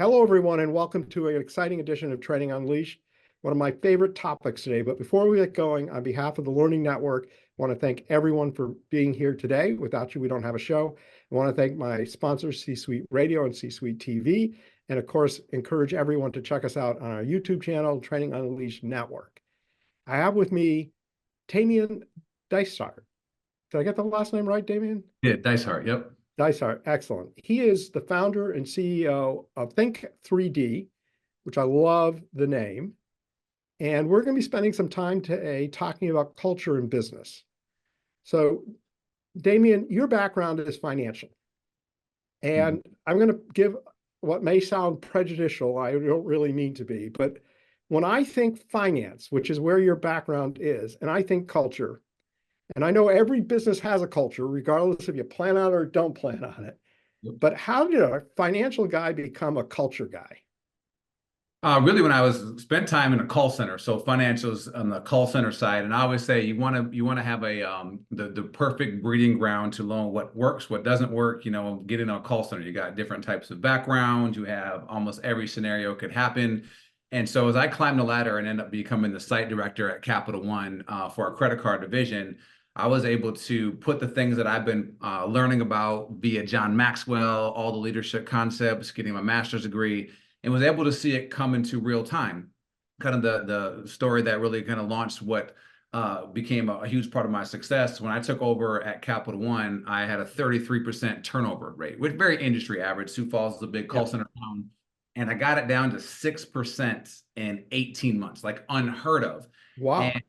Hello, everyone, and welcome to an exciting edition of Training Unleashed, one of my favorite topics today. But before we get going, on behalf of the Learning Network, I want to thank everyone for being here today. Without you, we don't have a show. I want to thank my sponsors, C-Suite Radio and C-Suite TV, and of course, encourage everyone to check us out on our YouTube channel, Training Unleashed Network. I have with me Tamien Dysart. Did I get the last name right, Damien? Yeah, Dysart, yep. Dysart, excellent. He is the founder and CEO of Think 3D, which I love the name. And we're going to be spending some time today talking about culture in business. So, Damien, your background is financial. And I'm going to give what may sound prejudicial. I don't really mean to be. But when I think finance, which is where your background is, and I think culture, and I know every business has a culture, regardless if you plan on it or don't plan on it. Yep. But how did a financial guy become a culture guy? Really, when I spent time in a call center, so financials on the call center side, and I always say you want to have the perfect breeding ground to learn what works, what doesn't work. Get in a call center, you got different types of backgrounds, you have almost every scenario could happen. And so as I climbed the ladder and ended up becoming the site director at Capital One for our credit card division, I was able to put the things that I've been learning about via John Maxwell, all the leadership concepts, getting my master's degree, and was able to see it come into real time. Kind of the story that really kind of launched what became a huge part of my success. When I took over at Capital One, I had a 33% turnover rate, which is very industry average. Sioux Falls is a big call center town. And I got it down to 6% in 18 months, like unheard of. Wow. And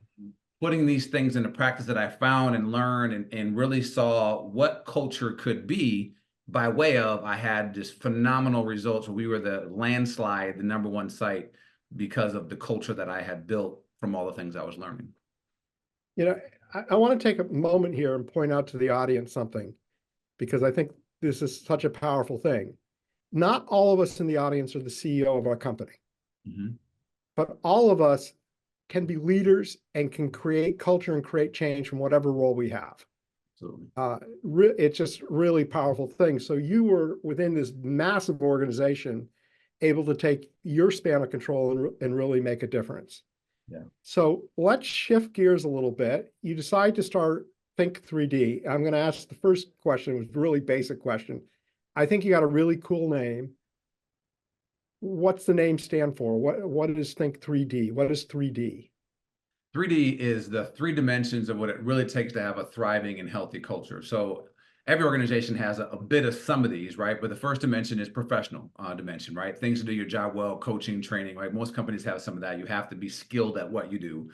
putting these things into practice that I found and learned and really saw what culture could be by way of, I had just phenomenal results where we were the landslide, the #1 site because of the culture that I had built from all the things I was learning. I want to take a moment here and point out to the audience something, because I think this is such a powerful thing. Not all of us in the audience are the CEO of our company, but all of us can be leaders and can create culture and create change from whatever role we have. It's just really powerful thing. So you were within this massive organization able to take your span of control and really make a difference. Yeah. So let's shift gears a little bit. You decide to start Think 3D. I'm going to ask the first question, which is a really basic question. I think you got a really cool name. What's the name stand for? What is Think 3D? What is 3D? 3D is the 3 dimensions of what it really takes to have a thriving and healthy culture. So every organization has a bit of some of these, right? But the first dimension is professional dimension, right? Things to do your job well, coaching, training, right? Most companies have some of that. You have to be skilled at what you do.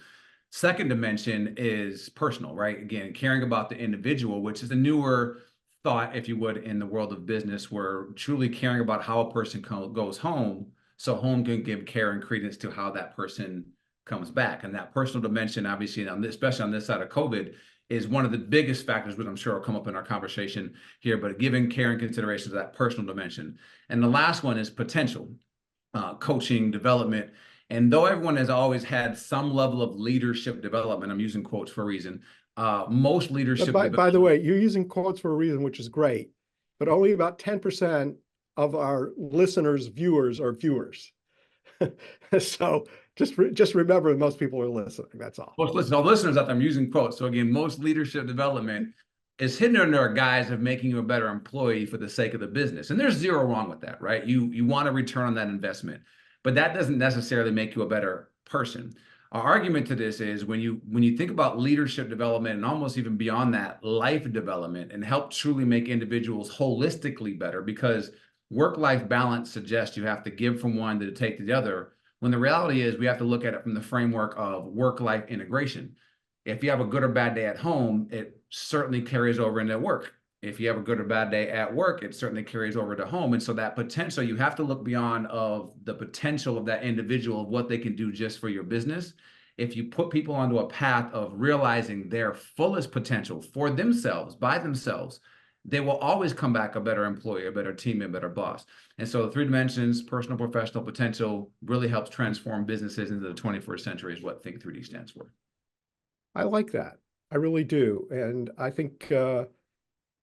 Second dimension is personal, right? Again, caring about the individual, which is a newer thought, if you would, in the world of business, where truly caring about how a person goes home, so home can give care and credence to how that person comes back. And that personal dimension, obviously, especially on this side of COVID, is one of the biggest factors, which I'm sure will come up in our conversation here, but giving care and consideration to that personal dimension. And the last one is potential, coaching, development. And though everyone has always had some level of leadership development, I'm using quotes for a reason, most leadership. By the way, you're using quotes for a reason, which is great, but only about 10% of our listeners, viewers are viewers. So just remember, most people are listening. That's all. Most listeners out there, I'm using quotes. So again, most leadership development is hidden under a guise of making you a better employee for the sake of the business. And there's zero wrong with that, right? You want a return on that investment, but that doesn't necessarily make you a better person. Our argument to this is when you think about leadership development and almost even beyond that, life development, and help truly make individuals holistically better, because work-life balance suggests you have to give from one to take to the other, when the reality is we have to look at it from the framework of work-life integration. If you have a good or bad day at home, it certainly carries over into work. If you have a good or bad day at work, it certainly carries over to home. And so that potential, you have to look beyond of the potential of that individual, of what they can do just for your business. If you put people onto a path of realizing their fullest potential for themselves, by themselves, they will always come back a better employee, a better team, a better boss. And so the 3 dimensions, personal, professional, potential, really helps transform businesses into the 21st century is what Think 3D stands for. I like that. I really do. And I think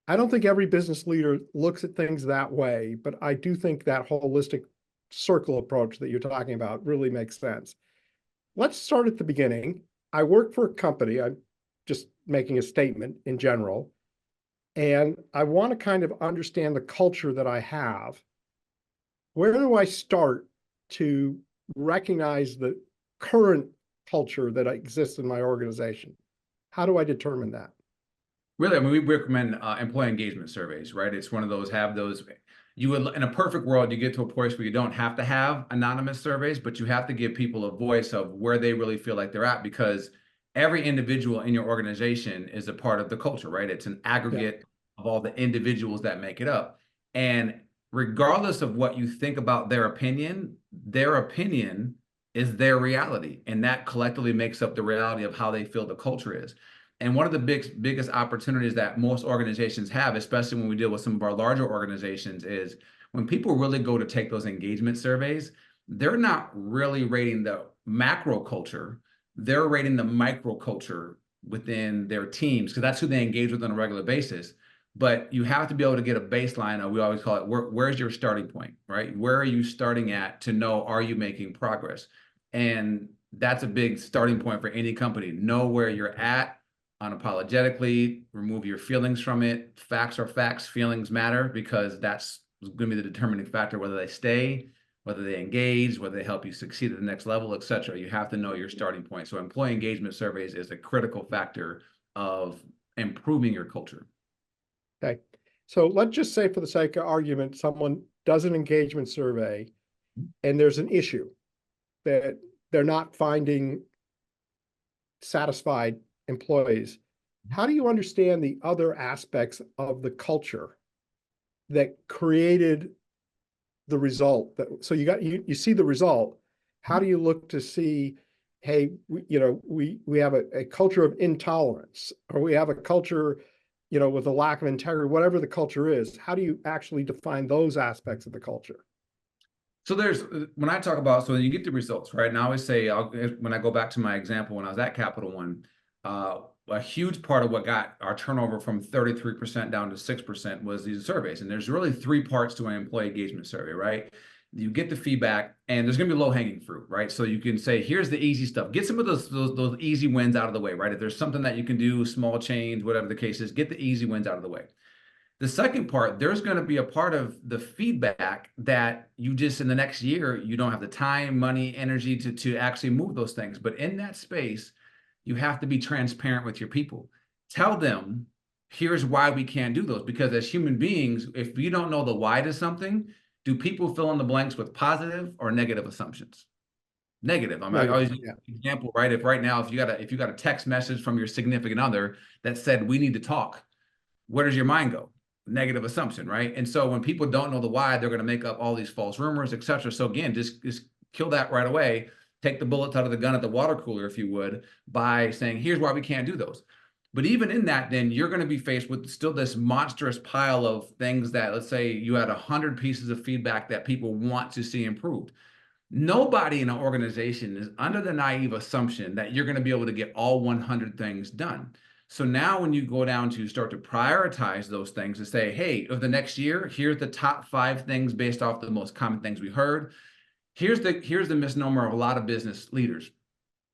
I don't think every business leader looks at things that way, but I do think that holistic circle approach that you're talking about really makes sense. Let's start at the beginning. I work for a company. I'm just making a statement in general, and I want to kind of understand the culture that I have. Where do I start to recognize the current culture that exists in my organization? How do I determine that? Really, I mean, we recommend employee engagement surveys, right? It's one of those, have those. You would, in a perfect world, you get to a place where you don't have to have anonymous surveys, but you have to give people a voice of where they really feel like they're at, because every individual in your organization is a part of the culture, right? It's an aggregate of all the individuals that make it up. And regardless of what you think about their opinion is their reality. And that collectively makes up the reality of how they feel the culture is. And one of the biggest opportunities that most organizations have, especially when we deal with some of our larger organizations, is when people really go to take those engagement surveys, they're not really rating the macro culture, they're rating the micro culture within their teams, because that's who they engage with on a regular basis. But you have to be able to get a baseline of, we always call it, where's your starting point, right? Where are you starting at to know, are you making progress? And that's a big starting point for any company. Know where you're at unapologetically, remove your feelings from it. Facts are facts, feelings matter, because that's going to be the determining factor, whether they stay, whether they engage, whether they help you succeed at the next level, et cetera. You have to know your starting point. So employee engagement surveys is a critical factor of improving your culture. Okay. So let's just say, for the sake of argument, someone does an engagement survey and there's an issue that they're not finding satisfied employees. How do you understand the other aspects of the culture that created the result? So you see the result. How do you look to see, hey, we have a culture of intolerance, or we have a culture, with a lack of integrity, whatever the culture is? How do you actually define those aspects of the culture? So when I talk about, so you get the results, right? And I always say, when I go back to my example, when I was at Capital One, a huge part of what got our turnover from 33% down to 6% was these surveys. And there's really three parts to an employee engagement survey, right? You get the feedback, and there's going to be low hanging fruit, right? So you can say, here's the easy stuff. Get some of those easy wins out of the way, right? If there's something that you can do, small change, whatever the case is, get the easy wins out of the way. The second part, there's going to be a part of the feedback that you just, in the next year, you don't have the time, money, energy to actually move those things. But in that space, you have to be transparent with your people. Tell them, here's why we can't do those. Because as human beings, if you don't know the why to something, do people fill in the blanks with positive or negative assumptions? Negative. I always use an example, right? If you got a text message from your significant other that said, we need to talk, where does your mind go? Negative assumption, right? And so when people don't know the why, they're going to make up all these false rumors, et cetera. So again, just kill that right away. Take the bullets out of the gun at the water cooler, if you would, by saying, here's why we can't do those. But even in that, then you're going to be faced with still this monstrous pile of things that, let's say you had 100 pieces of feedback that people want to see improved. Nobody in an organization is under the naive assumption that you're going to be able to get all 100 things done. So now when you go down to start to prioritize those things and say, hey, of the next year, here's the top 5 things based off the most common things we heard. Here's the misnomer of a lot of business leaders.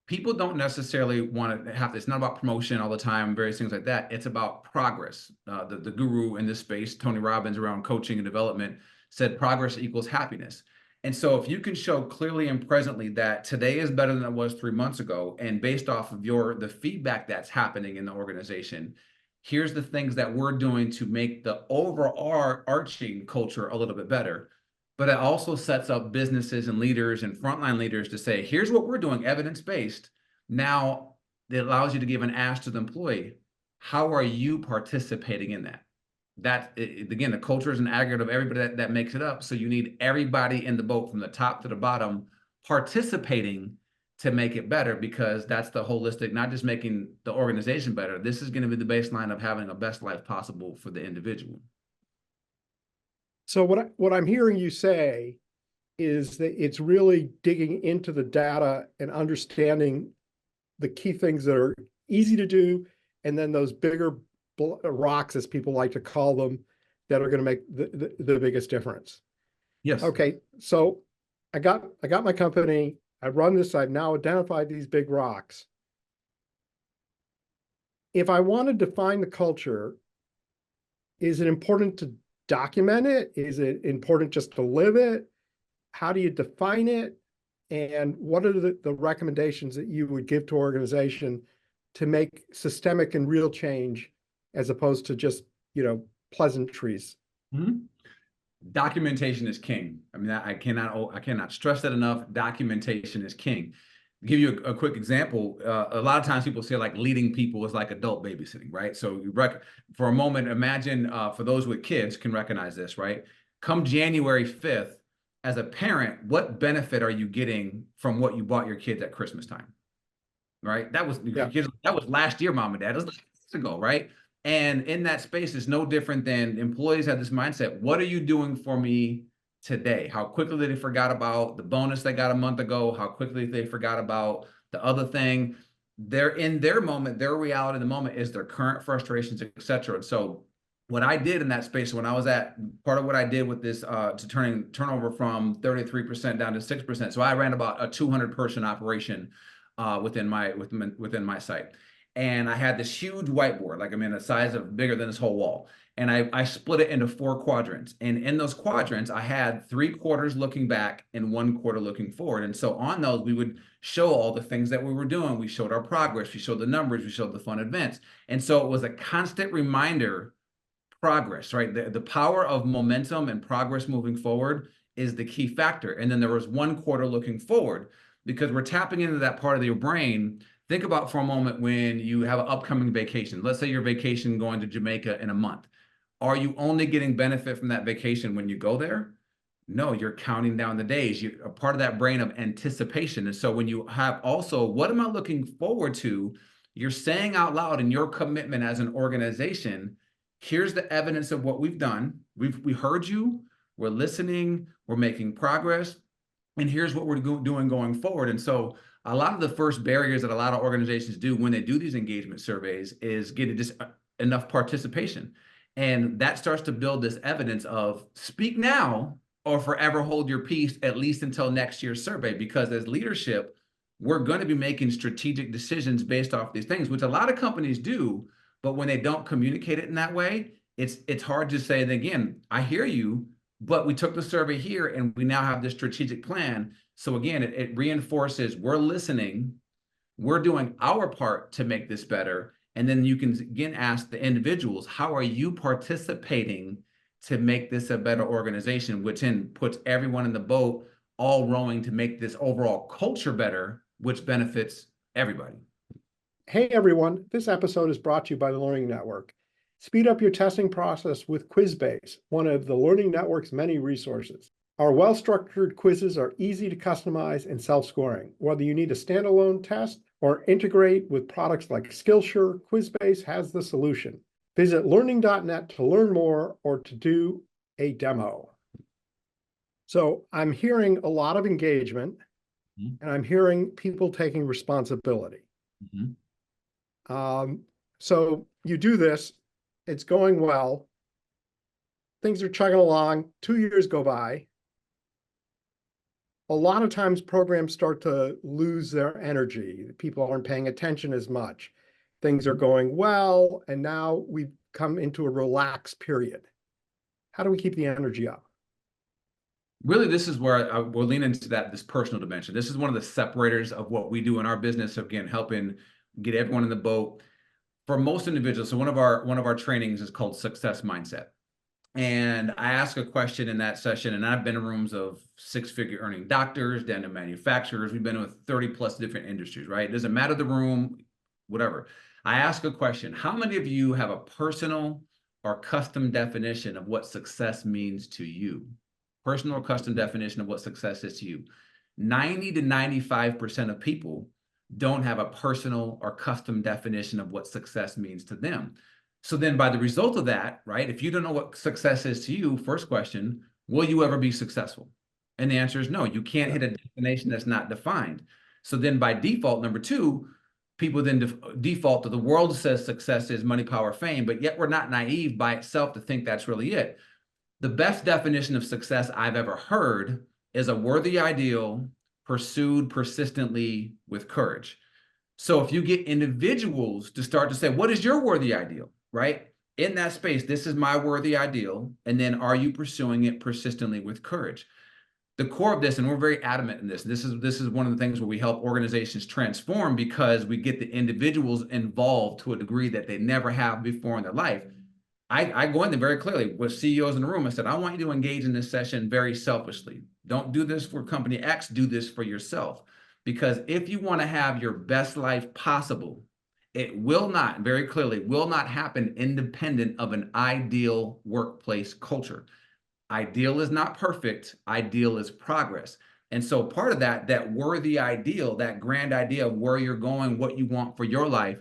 People don't necessarily want to have this. It's not about promotion all the time, various things like that. It's about progress. The guru in this space, Tony Robbins, around coaching and development, said progress equals happiness. And so if you can show clearly and presently that today is better than it was 3 months ago, and based off of the feedback that's happening in the organization, here's the things that we're doing to make the overall arching culture a little bit better. But it also sets up businesses and leaders and frontline leaders to say, here's what we're doing, evidence-based. Now it allows you to give an ask to the employee. How are you participating in that? Again, the culture is an aggregate of everybody that makes it up. So you need everybody in the boat from the top to the bottom participating to make it better, because that's the holistic, not just making the organization better. This is going to be the baseline of having a best life possible for the individual. So what I'm hearing you say is that it's really digging into the data and understanding the key things that are easy to do, and then those bigger rocks, as people like to call them, that are going to make the biggest difference. Yes. Okay. So I got my company. I run this. I've now identified these big rocks. If I want to define the culture, is it important to document it? Is it important just to live it? How do you define it? And what are the recommendations that you would give to organization to make systemic and real change as opposed to just, pleasantries? Mhm. Documentation is king. I mean, I cannot stress that enough. Documentation is king. Give you a quick example. A lot of times people say like leading people is like adult babysitting, right? So for a moment, imagine for those with kids can recognize this, right? Come January 5th, as a parent, what benefit are you getting from what you bought your kids at Christmas time? Right? That was last year, mom and dad. It was like years ago, right? And in that space, it's no different than employees have this mindset. What are you doing for me today? How quickly they forgot about the bonus they got a month ago, how quickly they forgot about the other thing. They're in their moment, their reality in the moment is their current frustrations, et cetera. And so what I did in that space when I was at part of what I did with this to turning turnover from 33% down to 6%. So I ran about a 200 person operation within my site. And I had this huge whiteboard, like the size of bigger than this whole wall. And I split it into 4 quadrants. And in those quadrants, I had 3 quarters looking back and 1 quarter looking forward. And so on those, we would show all the things that we were doing. We showed our progress, we showed the numbers, we showed the fun events. And so it was a constant reminder, progress, right? The power of momentum and progress moving forward is the key factor. And then there was 1 quarter looking forward, because we're tapping into that part of your brain. Think about for a moment when you have an upcoming vacation. Let's say your vacation going to Jamaica in a month. Are you only getting benefit from that vacation when you go there? No, you're counting down the days. You're a part of that brain of anticipation. And so when you have also, what am I looking forward to? You're saying out loud in your commitment as an organization, here's the evidence of what we've done. We heard you, we're listening, we're making progress, and here's what we're doing going forward. And so a lot of the first barriers that a lot of organizations do when they do these engagement surveys is getting just enough participation. And that starts to build this evidence of speak now or forever hold your peace, at least until next year's survey. Because as leadership, we're going to be making strategic decisions based off these things, which a lot of companies do. But when they don't communicate it in that way, it's hard to say that, again, I hear you, but we took the survey here and we now have this strategic plan. So again, it reinforces we're listening, we're doing our part to make this better. And then you can again ask the individuals, how are you participating to make this a better organization, which then puts everyone in the boat, all rowing to make this overall culture better, which benefits everybody. Hey everyone, this episode is brought to you by the Learning Network. Speed up your testing process with QuizBase, one of the Learning Network's many resources. Our well-structured quizzes are easy to customize and self-scoring. Whether you need a standalone test or integrate with products like Skillshare, QuizBase has the solution. Visit learning.net to learn more or to do a demo. So I'm hearing a lot of engagement, and I'm hearing people taking responsibility. So you do this, it's going well, things are chugging along, 2 years go by. A lot of times programs start to lose their energy. People aren't paying attention as much. Things are going well, and now we've come into a relaxed period. How do we keep the energy up? Really, this is where we'll lean into this personal dimension. This is one of the separators of what we do in our business, again, helping get everyone in the boat. For most individuals, so one of our trainings is called Success Mindset. And I ask a question in that session, and I've been in rooms of 6-figure earning doctors, down to manufacturers. We've been with 30 plus different industries, right? It doesn't matter the room, whatever. I ask a question. How many of you have a personal or custom definition of what success means to you? Personal or custom definition of what success is to you. 90 to 95% of people don't have a personal or custom definition of what success means to them. So then by the result of that, right, if you don't know what success is to you, first question, will you ever be successful? And the answer is no, you can't hit a destination that's not defined. So then by default, number 2, people then default to the world says success is money, power, fame, but yet we're not naive by itself to think that's really it. The best definition of success I've ever heard is a worthy ideal pursued persistently with courage. So if you get individuals to start to say, what is your worthy ideal, right? In that space, this is my worthy ideal. And then are you pursuing it persistently with courage? The core of this, and we're very adamant in this is one of the things where we help organizations transform, because we get the individuals involved to a degree that they never have before in their life. I go in there very clearly with CEOs in the room. I said, I want you to engage in this session very selfishly. Don't do this for company X, do this for yourself. Because if you want to have your best life possible, it will not, very clearly, will not happen independent of an ideal workplace culture. Ideal is not perfect. Ideal is progress. And so part of that worthy ideal, that grand idea of where you're going, what you want for your life,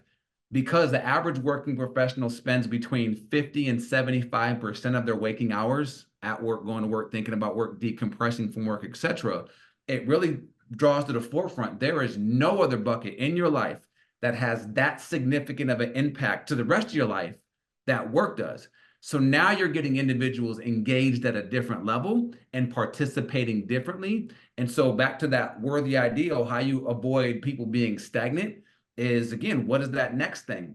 because the average working professional spends between 50 and 75% of their waking hours at work, going to work, thinking about work, decompressing from work, etc., it really draws to the forefront. There is no other bucket in your life that has that significant of an impact to the rest of your life that work does. So now you're getting individuals engaged at a different level and participating differently. And so back to that worthy ideal, how you avoid people being stagnant is, again, what is that next thing?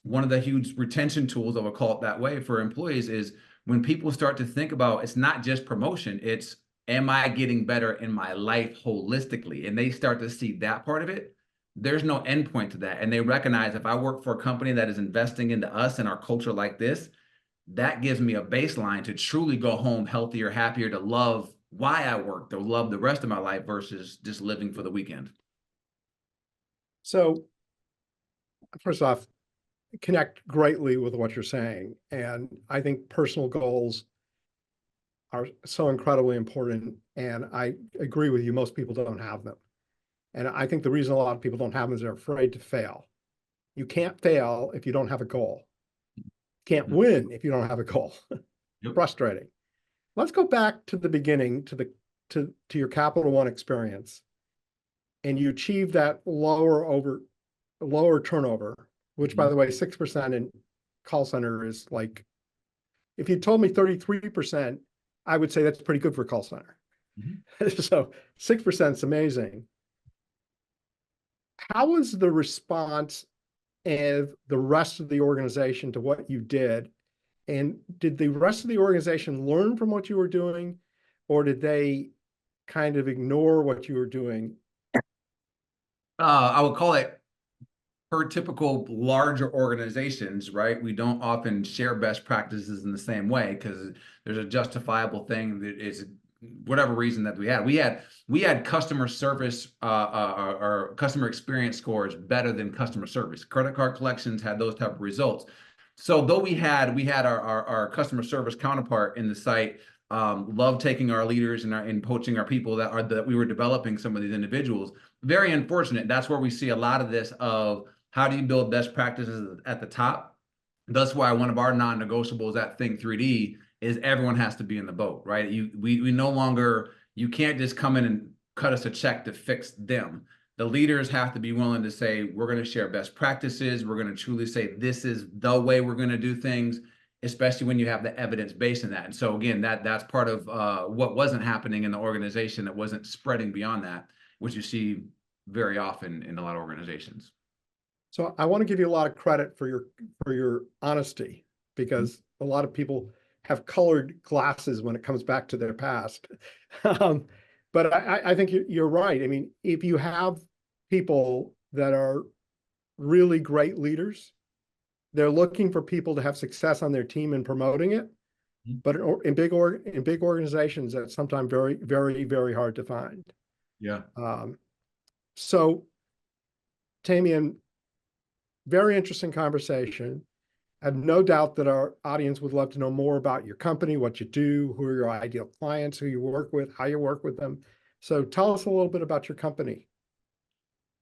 One of the huge retention tools, I would call it that way, for employees is when people start to think about, it's not just promotion, it's, am I getting better in my life holistically? And they start to see that part of it. There's no endpoint to that. And they recognize, if I work for a company that is investing into us and our culture like this, that gives me a baseline to truly go home healthier, happier, to love why I work, to love the rest of my life versus just living for the weekend. So first off, connect greatly with what you're saying. And I think personal goals are so incredibly important. And I agree with you, most people don't have them. And I think the reason a lot of people don't have them is they're afraid to fail. You can't fail if you don't have a goal. You can't win if you don't have a goal. Yep. Frustrating. Let's go back to the beginning, to your Capital One experience. And you achieved that lower turnover, which, by the way, 6% in call center is like, if you told me 33%, I would say that's pretty good for a call center. So 6% is amazing. How was the response of the rest of the organization to what you did? And did the rest of the organization learn from what you were doing, or did they kind of ignore what you were doing? I would call it, per typical larger organizations, right? We don't often share best practices in the same way because there's a justifiable thing that is whatever reason that we had customer service or customer experience scores better than customer service. Credit card collections had those type of results. So though we had our customer service counterpart in the site, love taking our leaders and poaching our people that we were developing some of these individuals. Very unfortunate. That's where we see a lot of this of how do you build best practices at the top. That's why one of our non-negotiables at Think 3D is everyone has to be in the boat, right? We no longer, you can't just come in and cut us a check to fix them. The leaders have to be willing to say, we're going to share best practices. We're going to truly say, this is the way we're going to do things, especially when you have the evidence based in that. And so again, that's part of what wasn't happening in the organization, that wasn't spreading beyond that, which you see very often in a lot of organizations. So I want to give you a lot of credit for your honesty, because a lot of people have colored glasses when it comes back to their past. But I think you're right. I mean, if you have people that are really great leaders, they're looking for people to have success on their team and promoting it. But in big organizations, that's sometimes very, very, very hard to find. Yeah. So, Tamien, very interesting conversation. I have no doubt that our audience would love to know more about your company, what you do, who are your ideal clients, who you work with, how you work with them. So tell us a little bit about your company.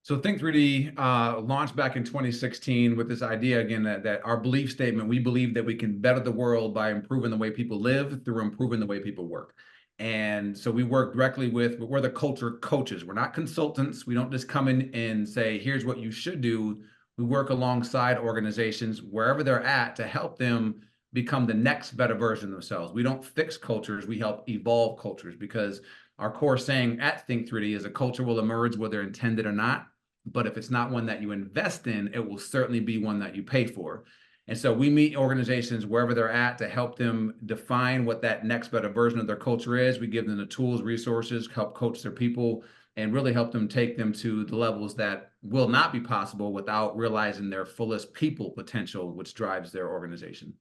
So Think 3D launched back in 2016 with this idea, again, that our belief statement, we believe that we can better the world by improving the way people live through improving the way people work. And so we work directly we're the culture coaches. We're not consultants. We don't just come in and say, here's what you should do. We work alongside organizations wherever they're at to help them become the next better version of themselves. We don't fix cultures. We help evolve cultures, because our core saying at Think 3D is a culture will emerge whether intended or not. But if it's not one that you invest in, it will certainly be one that you pay for. And so we meet organizations wherever they're at to help them define what that next better version of their culture is. We give them the tools, resources, help coach their people, and really help them take them to the levels that will not be possible without realizing their fullest people potential, which drives their organization.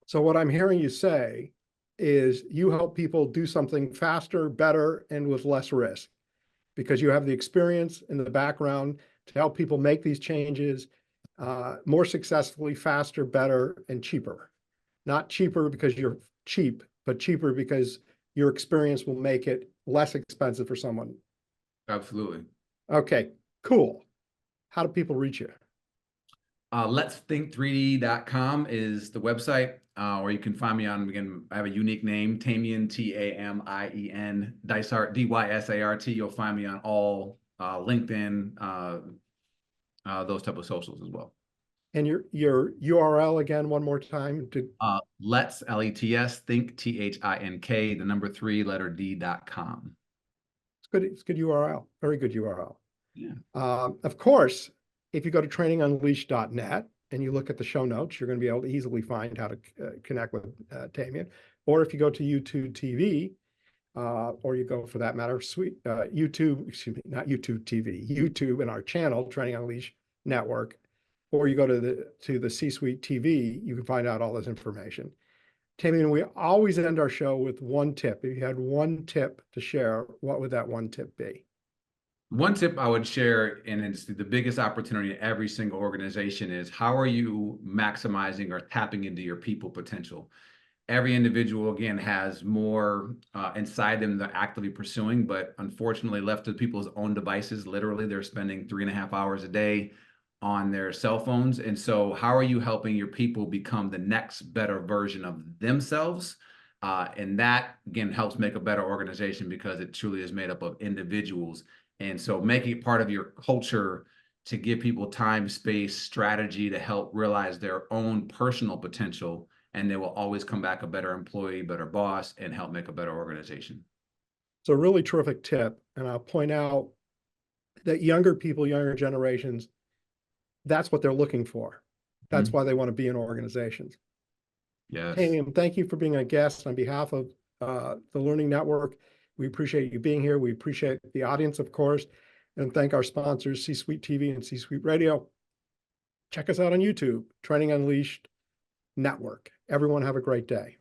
So what I'm hearing you say is you help people do something faster, better, and with less risk, because you have the experience in the background to help people make these changes more successfully, faster, better, and cheaper. Not cheaper because you're cheap, but cheaper because your experience will make it less expensive for someone. Absolutely. Okay, cool. How do people reach you? Let'sthinkthree.com is the website, or you can find me on, again, I have a unique name, Tamien, Tamien Dysart, Dysart. You'll find me on all LinkedIn, those type of socials as well. And your URL again, one more time. Let's, L-E-T-S, think, T-H-I-N-K, the number 3, letter D.com. It's good. It's good URL. Very good URL. Yeah. Of course, if you go to trainingunleashed.net and you look at the show notes, you're going to be able to easily find how to connect with Tamien. Or if you go to YouTube TV, or you go, for that matter, YouTube, excuse me, not YouTube TV, YouTube and our channel, Training Unleashed Network, or you go to the C-Suite TV, you can find out all this information. Tamien, we always end our show with one tip. If you had one tip to share, what would that one tip be? One tip I would share, and it's the biggest opportunity in every single organization, is how are you maximizing or tapping into your people potential? Every individual, again, has more inside them they're actively pursuing, but unfortunately left to people's own devices. Literally, they're spending 3.5 hours a day on their cell phones. And so how are you helping your people become the next better version of themselves? And that, again, helps make a better organization because it truly is made up of individuals. And so making it part of your culture to give people time, space, strategy to help realize their own personal potential, and they will always come back a better employee, better boss, and help make a better organization. It's a really terrific tip. And I'll point out that younger people, younger generations, that's what they're looking for. That's why they want to be in organizations. Yes. Tamien, thank you for being a guest on behalf of the Learning Network. We appreciate you being here. We appreciate the audience, of course, and thank our sponsors, C-Suite TV and C-Suite Radio. Check us out on YouTube, Training Unleashed Network. Everyone have a great day.